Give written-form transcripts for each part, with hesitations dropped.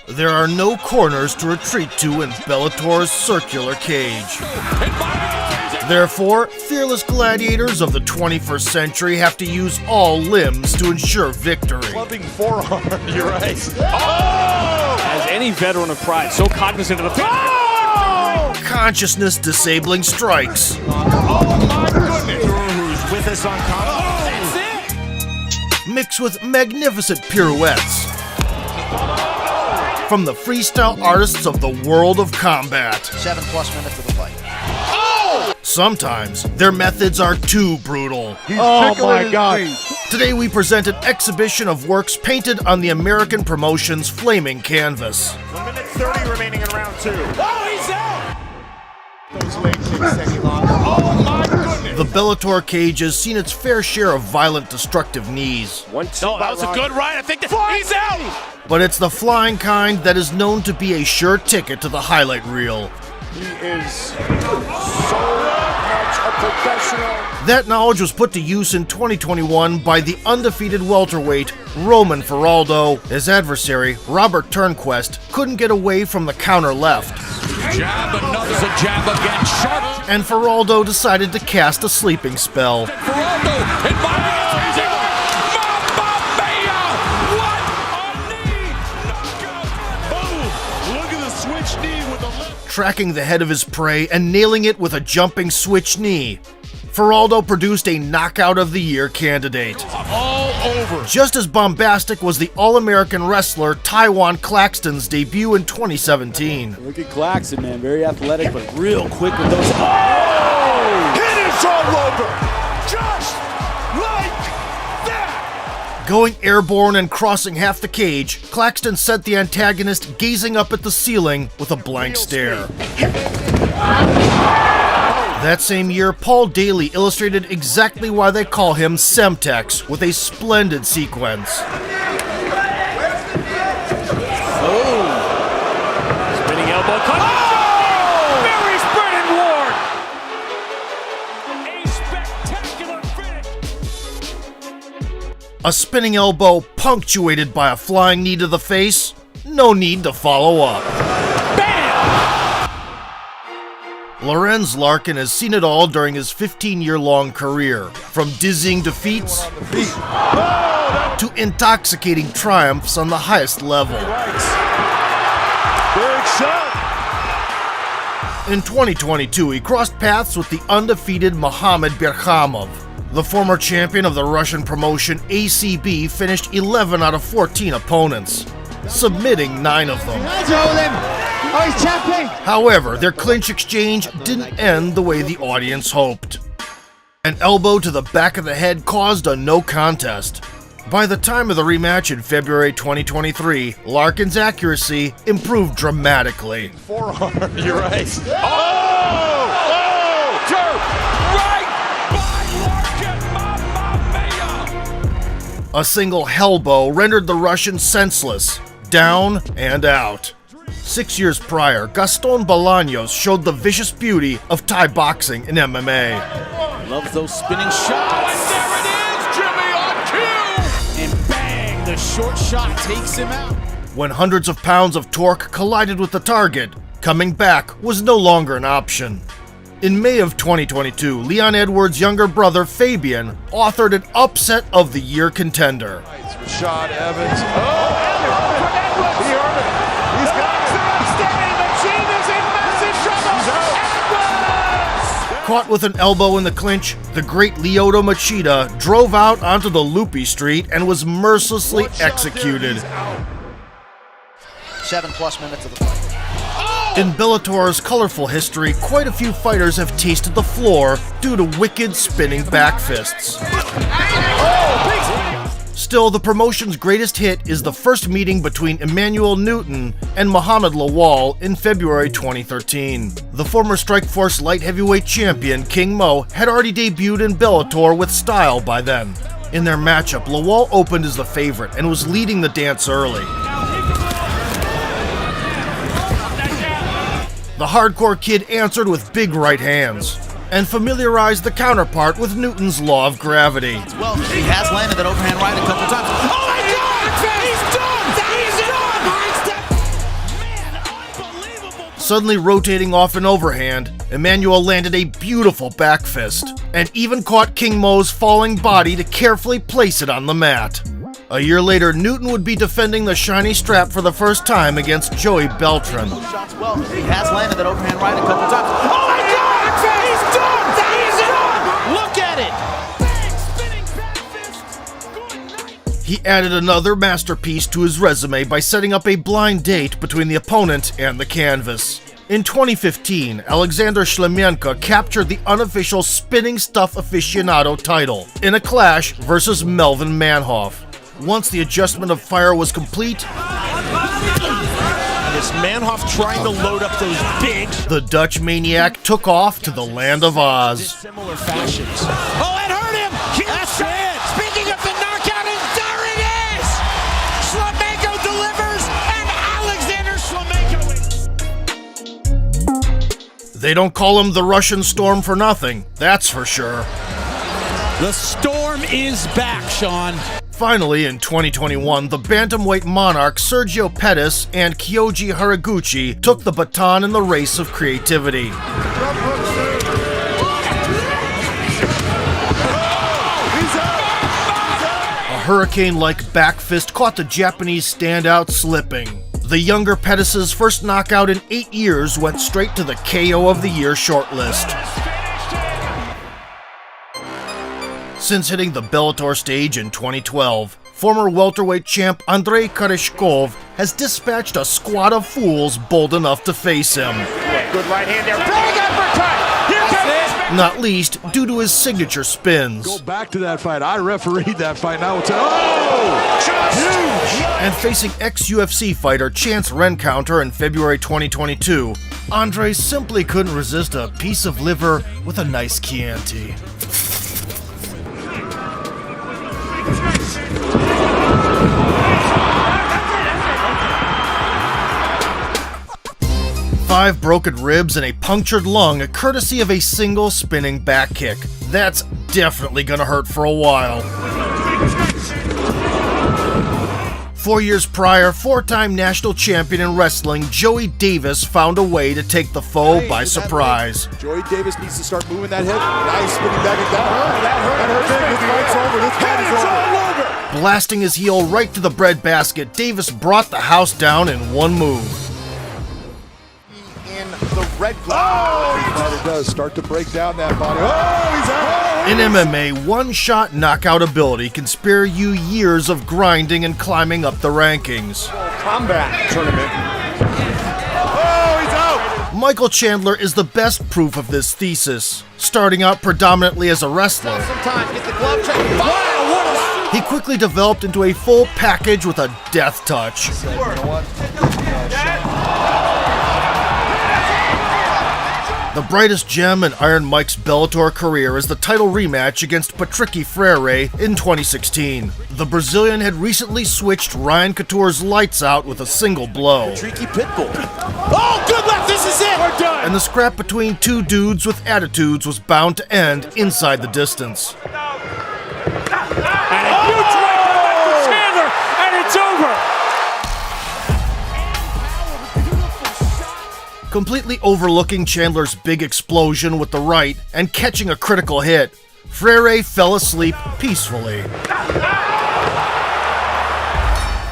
There are no corners to retreat to in Bellator's circular cage. Therefore, fearless gladiators of the 21st century have to use all limbs to ensure victory. Clubbing forearm, you're right. Oh! As any veteran of Pride, so cognizant of the fight. Oh! Consciousness-disabling strikes. Oh my goodness! Who's with us on combat? Mixed with magnificent pirouettes from the freestyle artists of the world of combat. 7+ minutes of the fight. Oh! Sometimes their methods are too brutal. Oh my God! Today we present an exhibition of works painted on the American promotion's flaming canvas. 1 minute 30 remaining in round 2. Oh, he's out! Those legs didn't any longer. Oh my goodness! The Bellator cage has seen its fair share of violent, destructive knees. 1-2. No, that was a good right. I think that he's out. But it's the flying kind that is known to be a sure ticket to the highlight reel. He is so much a professional. That knowledge was put to use in 2021 by the undefeated welterweight Roman Feraldo. His adversary, Robert Turnquest, couldn't get away from the counter left. Jab, another jab again. Sharp. And Feraldo decided to cast a sleeping spell. Feraldo, advising. Mamma mia! What a knee! Knockout! Boom! Look at the switch knee with the left. Tracking the head of his prey and nailing it with a jumping switch knee. Feraldo produced a Knockout of the Year candidate. All over. Just as bombastic was the All-American wrestler Taiwan Claxton's debut in 2017. Look at Claxton, man. Very athletic, but real quick with those. Oh! Hit is all over. Just like that. Going airborne and crossing half the cage, Claxton sent the antagonist gazing up at the ceiling with a blank stare. That same year, Paul Daly illustrated exactly why they call him Semtex with a splendid sequence. Oh! Spinning elbow cut. Oh! Very spread and ward. A spectacular finish. A spinning elbow punctuated by a flying knee to the face. No need to follow up. Lorenz Larkin has seen it all during his 15-year-long career, from dizzying defeats to intoxicating triumphs on the highest level. Big shot. In 2022, he crossed paths with the undefeated Mohamed Berkhamov. The former champion of the Russian promotion ACB finished 11 out of 14 opponents, submitting 9 of them. Oh, he's tapping! However, their clinch exchange didn't end the way the audience hoped. An elbow to the back of the head caused a no contest. By the time of the rematch in February 2023, Larkin's accuracy improved dramatically. Forearm, you're right. Oh! Oh! Turf! Right by Larkin! Mamma mia! A single elbow rendered the Russian senseless, down and out. 6 years prior, Gaston Bolaños showed the vicious beauty of Thai boxing in MMA. Loves those spinning shots. And there it is, Jimmy on cue! And bang, the short shot takes him out. When hundreds of pounds of torque collided with the target, coming back was no longer an option. In May of 2022, Leon Edwards' younger brother Fabian authored an upset of the year contender. Rashad Evans. Oh! He earned it. He's got it. Caught with an elbow in the clinch, the great Lyoto Machida drove out onto the loopy street and was mercilessly executed. 7+ minutes of the fight. In Bellator's colorful history, quite a few fighters have tasted the floor due to wicked spinning back fists. Still, the promotion's greatest hit is the first meeting between Emmanuel Newton and Muhammad Lawal in February 2013. The former Strikeforce light heavyweight champion King Mo had already debuted in Bellator with style by then. In their matchup, Lawal opened as the favorite and was leading the dance early. The hardcore kid answered with big right hands and familiarized the counterpart with Newton's law of gravity. Well, he has landed that overhand right a couple times. Oh my God! Suddenly rotating off an overhand, Emmanuel landed a beautiful back fist, and even caught King Mo's falling body to carefully place it on the mat. A year later, Newton would be defending the shiny strap for the first time against Joey Beltran. Shots well. He has landed that overhand right a couple times. Oh my God! He's done! He's done! Look at it! He added another masterpiece to his resume by setting up a blind date between the opponent and the canvas. In 2015, Alexander Shlemenko captured the unofficial spinning stuff aficionado title in a clash versus Melvin Manhoff. Once the adjustment of fire was complete, This Manhoff trying to load up those bigs. the Dutch maniac took off to the land of Oz. Similar fashions. Oh, it hurt him! That's it! Speaking of the knockout, and there it is! Shlemenko delivers, and Alexander Shlemenko. They don't call him the Russian Storm for nothing, that's for sure. The storm is back, Sean. Finally, in 2021, the bantamweight monarch Sergio Pettis and Kyoji Haraguchi took the baton in the race of creativity. A hurricane-like back fist caught the Japanese standout slipping. The younger Pettis' first knockout in 8 years went straight to the KO of the Year shortlist. Since hitting the Bellator stage in 2012, former welterweight champ Andrei Koreshkov has dispatched a squad of fools bold enough to face him. Good right hand there. Big uppercut. Here comes it. Not least due to his signature spins. Go back to that fight. I refereed that fight, and I will tell huge! And facing ex-UFC fighter Chance Rencounter in February 2022, Andre simply couldn't resist a piece of liver with a nice Chianti. Five broken ribs and a punctured lung, courtesy of a single spinning back kick. That's definitely gonna hurt for a while. 4 years prior, four-time national champion in wrestling Joey Davis found a way to take the foe by surprise. Joey Davis needs to start moving that hip. Nice spinning back and down. That hurt big. This fight's over. This fight is over. Blasting his heel right to the breadbasket, Davis brought the house down in one move. In the red glove. It does start to break down that body. Oh, he's out. In MMA, one-shot knockout ability can spare you years of grinding and climbing up the rankings. Combat tournament. Oh, he's out. Michael Chandler is the best proof of this thesis. Starting out predominantly as a wrestler, Sometimes get the glove check. Wow, what a he quickly developed into a full package with a death touch. You know what? The brightest gem in Iron Mike's Bellator career is the title rematch against Patricky Freire in 2016. The Brazilian had recently switched Ryan Couture's lights out with a single blow. Tricky pitbull. Oh, good left. This is it. We're done. And the scrap between two dudes with attitudes was bound to end inside the distance. And a huge right to the back to Chandler, and it's over. Completely overlooking Chandler's big explosion with the right and catching a critical hit, Freire fell asleep peacefully.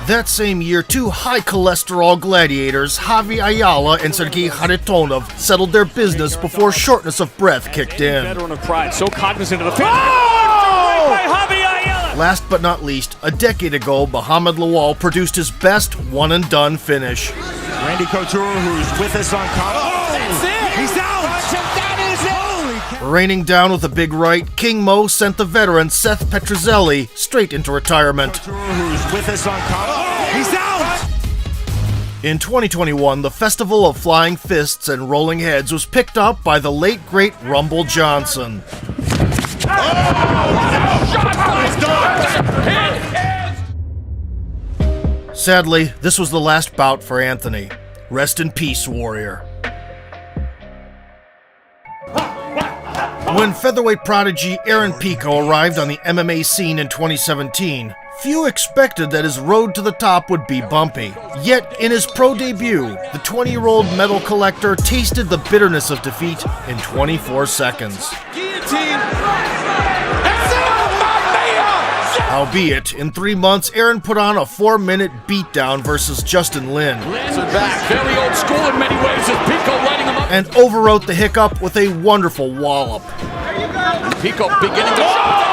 That same year, two high-cholesterol gladiators, Javi Ayala and Sergei Kharitonov, settled their business before shortness of breath kicked in. Veteran of pride, so cognizant of the finish. Oh! By Javi Ayala. Last but not least, a decade ago, Mohamed Lawal produced his best one-and-done finish. Randy Couture, who's with us on commentary. Oh, that's it. He's out. That is it. Holy Raining down with a big right, King Mo sent the veteran Seth Petruzzelli straight into retirement. Couture, who's with us on commentary. He's out. In 2021, the Festival of Flying Fists and Rolling Heads was picked up by the late great Rumble Johnson. Sadly, this was the last bout for Anthony. Rest in peace, warrior. When featherweight prodigy Aaron Pico arrived on the MMA scene in 2017, Few expected that his road to the top would be bumpy. Yet, in his pro debut, the 20-year-old medal collector tasted the bitterness of defeat in 24 seconds. Howbeit, in 3 months, Aaron put on a 4-minute beatdown versus Justin Lin. Very old school in many ways as Pico lighting him up. And overwrote the hiccup with a wonderful wallop. Pico beginning to Mamma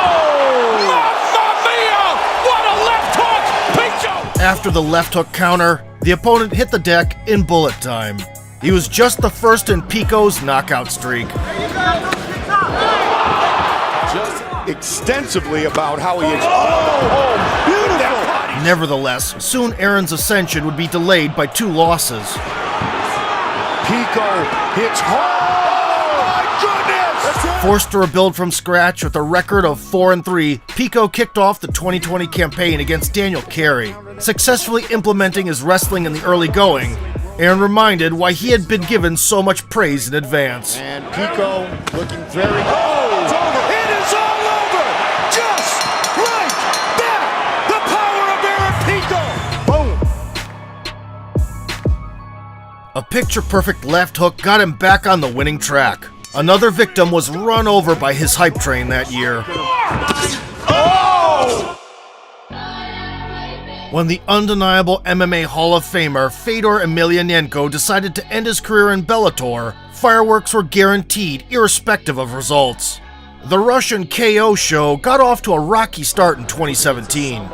mia! What a left hook! Pico! After the left hook counter, the opponent hit the deck in bullet time. He was just the first in Pico's knockout streak. Just extensively about how he is. Oh, beautiful! Nevertheless, soon Aaron's ascension would be delayed by 2 losses. Pico hits hard. Oh, my goodness! Forced to rebuild from scratch with a record of 4-3, Pico kicked off the 2020 campaign against Daniel Carey. Successfully implementing his wrestling in the early going, Aaron reminded why he had been given so much praise in advance. And Pico looking very good. Oh, it's over. It is all over. Just like that. The power of Aaron Pico. Boom. A picture-perfect left hook got him back on the winning track. Another victim was run over by his hype train that year. Oh! When the undeniable MMA Hall of Famer Fedor Emelianenko decided to end his career in Bellator, fireworks were guaranteed irrespective of results. The Russian KO show got off to a rocky start in 2017.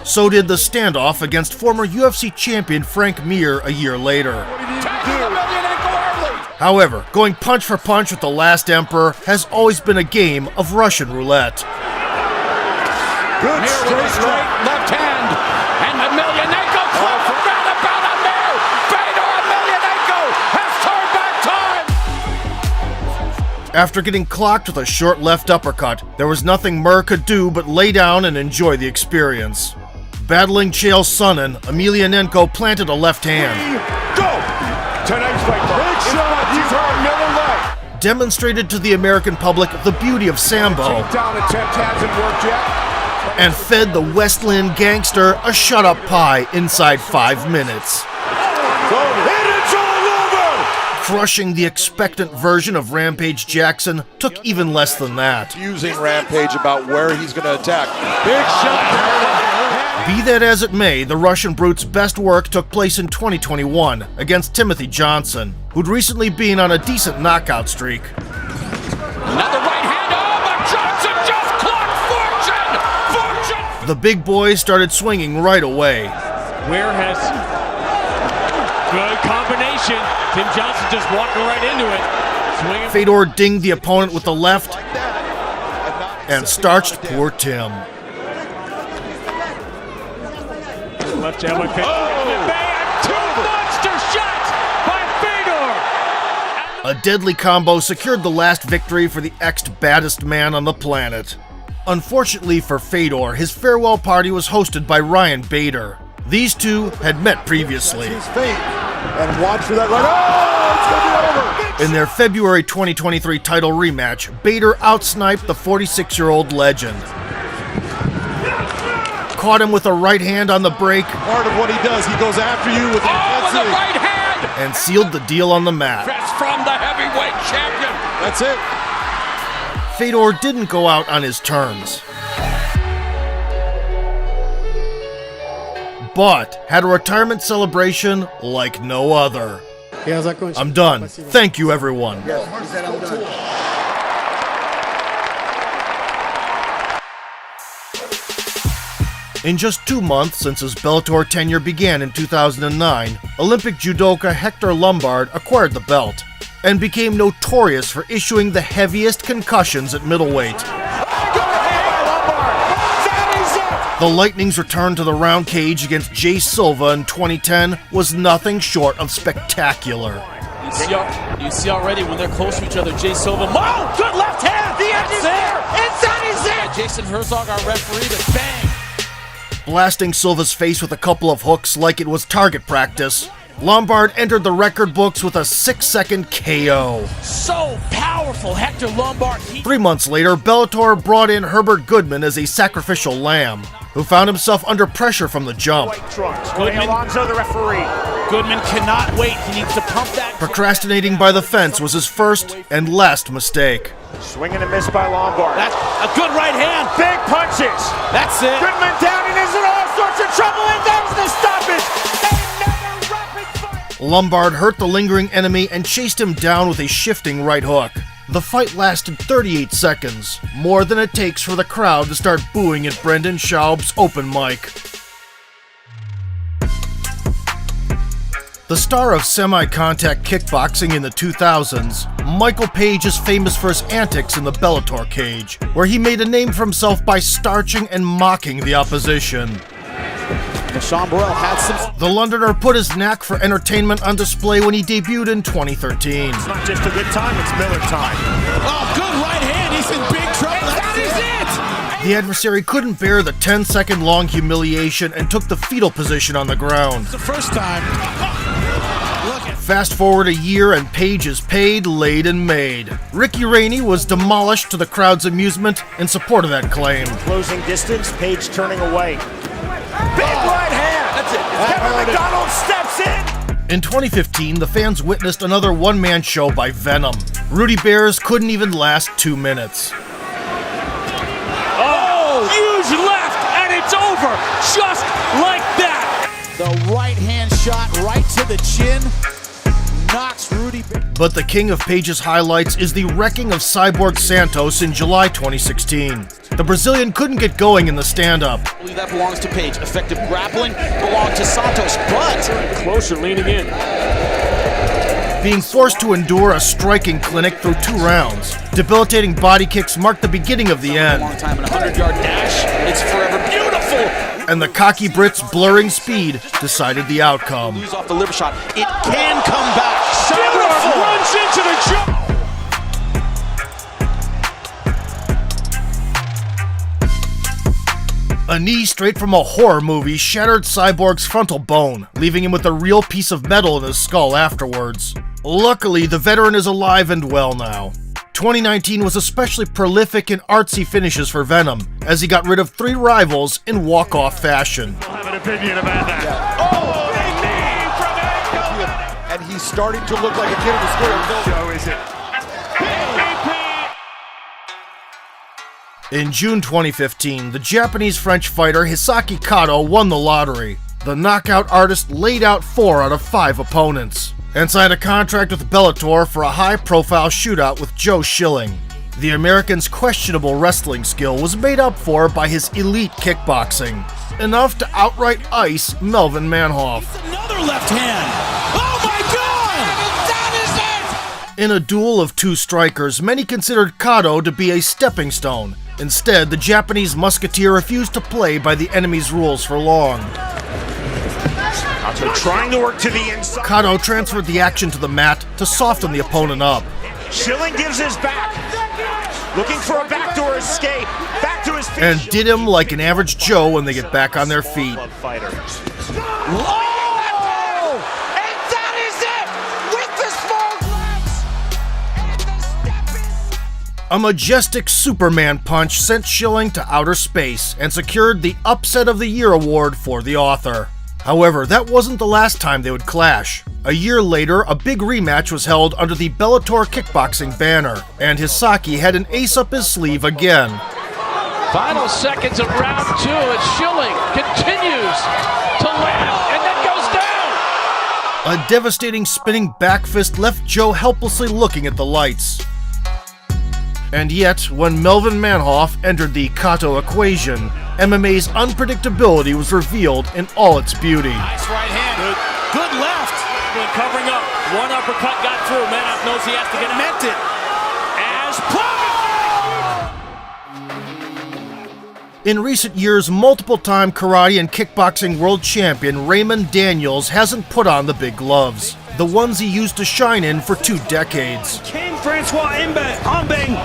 So did the standoff against former UFC champion Frank Mir a year later. However, going punch for punch with the last emperor has always been a game of Russian roulette. Good Straight left hand. And Emelianenko caught the roundabout on Mir. Fedor Emelianenko has turned back time. After getting clocked with a short left uppercut, there was nothing Mir could do but lay down and enjoy the experience. Battling Chael Sonnen, Emelianenko planted a left hand. Go! Tonight's fight, big shot. He's hard, never left. Demonstrated to the American public the beauty of Sambo, Takedown attempt hasn't worked yet. and fed the Westland gangster a shut-up pie inside 5 minutes. It's all over! Crushing the expectant version of Rampage Jackson took even less than that. Using Rampage about where he's going to attack. Big shot. Be that as it may, the Russian Brute's best work took place in 2021 against Timothy Johnson, who'd recently been on a decent knockout streak. Another right hand. Oh, but Johnson just clocked Fortune. The big boy started swinging right away. Ware has good combination. Tim Johnson just walking right into it. Swinging. Fedor dinged the opponent with the left and starched poor Tim. Left jab like that. Two monster shots by Fedor. A deadly combo secured the last victory for the ex-baddest man on the planet. Unfortunately for Fedor, his farewell party was hosted by Ryan Bader. These two had met previously. His fate. And watch for that right. Oh, it's going to be over. In their February 2023 title rematch, Bader outsniped the 46-year-old legend. Caught him with a right hand on the break. Part of what he does, he goes after you with With the right hand. And sealed the deal on the mat. That's from the heavyweight champion. That's it. Fedor didn't go out on his terms, but had a retirement celebration like no other. I'm done. Thank you, everyone. In just 2 months since his Bellator tenure began in 2009, Olympic judoka Hector Lombard acquired the belt and became notorious for issuing the heaviest concussions at middleweight. The Lightning's return to the round cage against Jay Silva in 2010 was nothing short of spectacular. You see already when they're close to each other, Jay Silva. Oh, good left hand! The edge is there! Inside he's there! Jason Herzog, our referee, but bang! Blasting Silva's face with a couple of hooks like it was target practice, Lombard entered the record books with a 6-second KO. So powerful, Hector Lombard. 3 months later, Bellator brought in Herbert Goodman as a sacrificial lamb, who found himself under pressure from the jump. Alonso, the referee. Goodman cannot wait. He needs to pump that. Procrastinating by the fence was his first and last mistake. Swing and a miss by Lombard. That's a good right hand. Big punches. That's it. Goodman down and is in all sorts of trouble, and there's the stoppage. Another rapid fight. Lombard hurt the lingering enemy and chased him down with a shifting right hook. The fight lasted 38 seconds, more than it takes for the crowd to start booing at Brendan Schaub's open mic. The star of semi-contact kickboxing in the 2000s, Michael Page is famous for his antics in the Bellator cage, where he made a name for himself by starching and mocking the opposition. Sean Burrell had some. The Londoner put his knack for entertainment on display when he debuted in 2013. It's not just a good time, it's Miller time. Oh, good right hand. He's in big trouble. That is it. The adversary couldn't bear the 10-second long humiliation and took the fetal position on the ground. The first time. Fast forward a year and Page is paid, laid, and made. Ricky Rainey was demolished to the crowd's amusement in support of that claim. Closing distance, Page turning away. Big right hand. That's it. Kevin McDonald steps in. In 2015, the fans witnessed another one-man show by Venom. Rudy Bears couldn't even last 2 minutes. Oh, huge left, and it's over, just like that. The right hand shot right to the chin knocks Rudy. But the king of Page's highlights is the wrecking of Cyborg Santos in July 2016. The Brazilian couldn't get going in the stand-up. I believe that belongs to Page. Effective grappling belonged to Santos, but Closer, leaning in. Being forced to endure a striking clinic through 2 rounds. Debilitating body kicks marked the beginning of the a end. long time in a 100-yard dash. It's forever beautiful. And the cocky Brit's blurring speed decided the outcome. Lose off the liver shot. It can come back. Cyborg runs into the jump. A knee straight from a horror movie shattered Cyborg's frontal bone, leaving him with a real piece of metal in his skull afterwards. Luckily, the veteran is alive and well now. 2019 was especially prolific in artsy finishes for Venom, as he got rid of 3 rivals in walk-off fashion. I have an opinion about that. Oh, big knee from Angle. And he's starting to look like a kid in the school. So is it? In June 2015, the Japanese-French fighter Hisaki Kato won the lottery. The knockout artist laid out 4 out of 5 opponents, and signed a contract with Bellator for a high-profile shootout with Joe Schilling. The American's questionable wrestling skill was made up for by his elite kickboxing, enough to outright ice Melvin Manhoff. Another left hand. Oh my God! That is it! In a duel of 2 strikers, many considered Kato to be a stepping stone. Instead, the Japanese musketeer refused to play by the enemy's rules for long. Kato trying to work to the inside. Kato transferred the action to the mat to soften the opponent up. Schilling gives his back. Looking for a backdoor escape. Back to his feet. And did him like an average Joe when they get back on their feet. Fighter. Oh! And that is it! With the small gloves! And the step in. A majestic Superman punch sent Schilling to outer space and secured the Upset of the Year award for the author. However, that wasn't the last time they would clash. A year later, a big rematch was held under the Bellator kickboxing banner, and Hisaki had an ace up his sleeve again. Final seconds of round 2 as Schilling continues to land and then goes down. A devastating spinning back fist left Joe helplessly looking at the lights. And yet, when Melvin Manhoff entered the Kato equation, MMA's unpredictability was revealed in all its beauty. Nice right hand. Good left. Been covering up. One uppercut got through. Manhoff knows he has to get it. Meant it. As In recent years, multiple-time karate and kickboxing world champion Raymond Daniels hasn't put on the big gloves, the ones he used to shine in for 2 decades. King Francois Ambeng.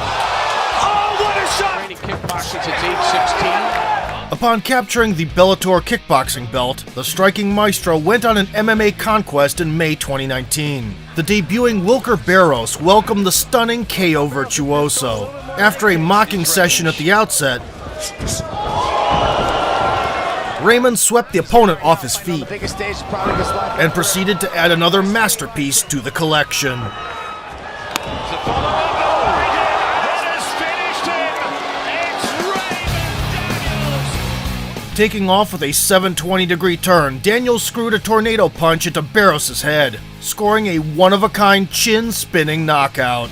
Oh, what a shot! training kickboxing since age 16. Upon capturing the Bellator kickboxing belt, the striking maestro went on an MMA conquest in May 2019. The debuting Wilker Barros welcomed the stunning KO virtuoso. After a mocking session at the outset, Raymond swept the opponent off his feet and proceeded to add another masterpiece to the collection. Taking off with a 720-degree turn, Daniels screwed a tornado punch into Barros' head, scoring a one-of-a-kind chin-spinning knockout.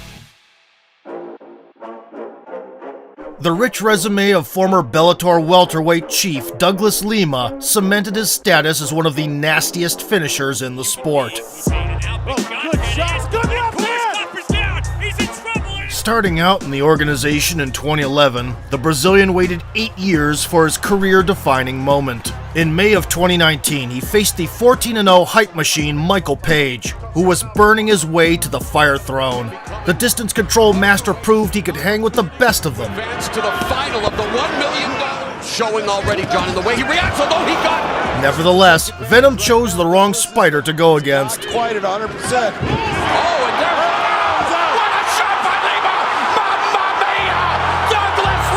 The rich resume of former Bellator welterweight chief Douglas Lima cemented his status as one of the nastiest finishers in the sport. Good shot. Good left hand. Starting out in the organization in 2011, the Brazilian waited 8 years for his career-defining moment. In May of 2019, he faced the 14-0 hype machine Michael Page, who was burning his way to the fire throne. The distance control master proved he could hang with the best of them. Advance to the final of the $1 million showing already, John, in the way he reacts, although he got... Nevertheless, Venom chose the wrong spider to go against. Quite at 100%. Oh, and there... What a shot by Lima! Mamma mia! Douglas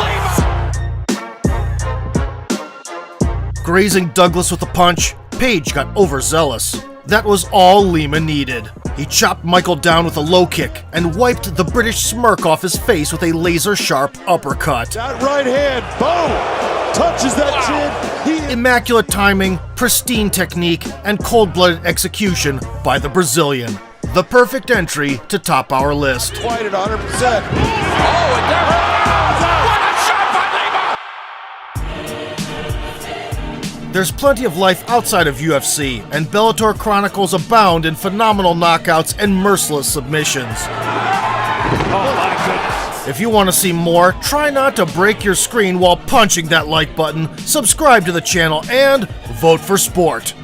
Lima! Grazing Douglas with a punch, Page got overzealous. That was all Lima needed. He chopped Michael down with a low kick and wiped the British smirk off his face with a laser-sharp uppercut. That right hand, boom! Touches that chin. Immaculate timing, pristine technique, and cold-blooded execution by the Brazilian. The perfect entry to top our list. Quite at 100%. Oh, and there... There's plenty of life outside of UFC, and Bellator chronicles abound in phenomenal knockouts and merciless submissions. Oh my goodness. If you want to see more, try not to break your screen while punching that like button, subscribe to the channel, and vote for sport.